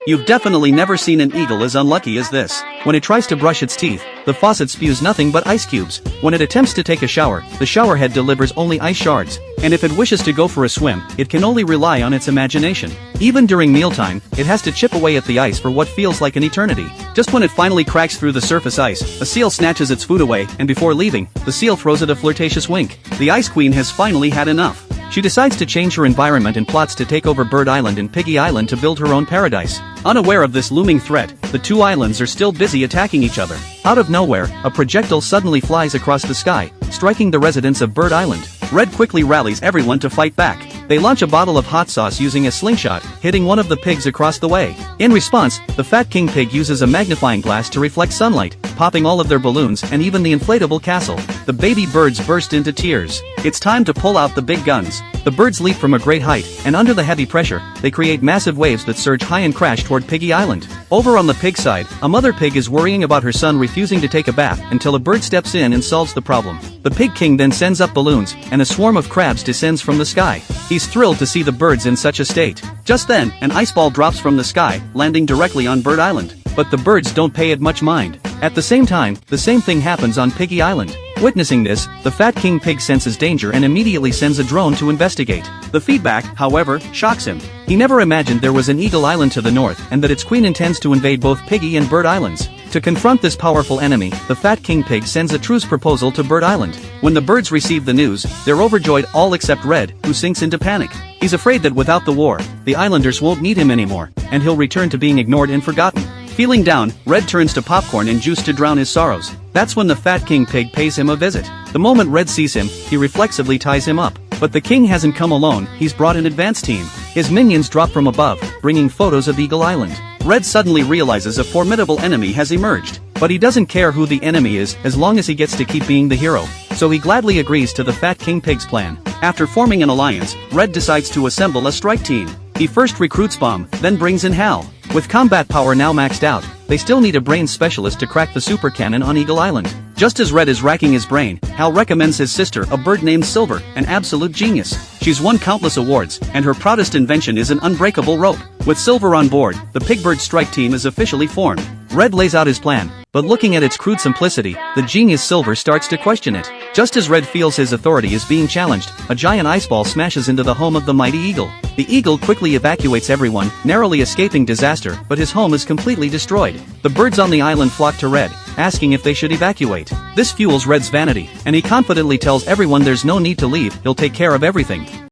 You've definitely never seen an eagle as unlucky as this. When it tries to brush its teeth, the faucet spews nothing but ice cubes. When it attempts to take a shower, the shower head delivers only ice shards. And if it wishes to go for a swim, it can only rely on its imagination. Even during mealtime, it has to chip away at the ice for what feels like an eternity. Just when it finally cracks through the surface ice, a seal snatches its food away, and before leaving, the seal throws it a flirtatious wink. The Ice Queen has finally had enough. She decides to change her environment and plots to take over Bird Island and Piggy Island to build her own paradise. Unaware of this looming threat, the two islands are still busy attacking each other. Out of nowhere, a projectile suddenly flies across the sky, striking the residents of Bird Island. Red quickly rallies everyone to fight back. They launch a bottle of hot sauce using a slingshot, hitting one of the pigs across the way. In response, the fat king pig uses a magnifying glass to reflect sunlight, popping all of their balloons and even the inflatable castle. The baby birds burst into tears. It's time to pull out the big guns. The birds leap from a great height, and under the heavy pressure, they create massive waves that surge high and crash toward Piggy Island. Over on the pig side, a mother pig is worrying about her son refusing to take a bath until a bird steps in and solves the problem. The pig king then sends up balloons, and a swarm of crabs descends from the sky. He's thrilled to see the birds in such a state. Just then, an ice ball drops from the sky, landing directly on Bird Island. But the birds don't pay it much mind. At the same time, the same thing happens on Piggy Island. Witnessing this, the fat king pig senses danger and immediately sends a drone to investigate. The feedback, however, shocks him. He never imagined there was an Eagle Island to the north and that its queen intends to invade both Piggy and Bird Islands. To confront this powerful enemy, the fat king pig sends a truce proposal to Bird Island. When the birds receive the news, they're overjoyed all except Red, who sinks into panic. He's afraid that without the war, the islanders won't need him anymore, and he'll return to being ignored and forgotten. Feeling down, Red turns to popcorn and juice to drown his sorrows. That's when the fat king pig pays him a visit. The moment Red sees him, he reflexively ties him up. But the king hasn't come alone, he's brought an advance team. His minions drop from above, bringing photos of Eagle Island. Red suddenly realizes a formidable enemy has emerged. But he doesn't care who the enemy is as long as he gets to keep being the hero. So he gladly agrees to the fat king pig's plan. After forming an alliance, Red decides to assemble a strike team. He first recruits Bomb, then brings in Hal. With combat power now maxed out, they still need a brain specialist to crack the super cannon on Eagle Island. Just as Red is racking his brain, Hal recommends his sister, a bird named Silver, an absolute genius. She's won countless awards, and her proudest invention is an unbreakable rope. With Silver on board, the Pigbird strike team is officially formed. Red lays out his plan, but looking at its crude simplicity, the genius Silver starts to question it. Just as Red feels his authority is being challenged, a giant ice ball smashes into the home of the mighty eagle. The eagle quickly evacuates everyone, narrowly escaping disaster, but his home is completely destroyed. The birds on the island flock to Red, asking if they should evacuate. This fuels Red's vanity, and he confidently tells everyone there's no need to leave, he'll take care of everything.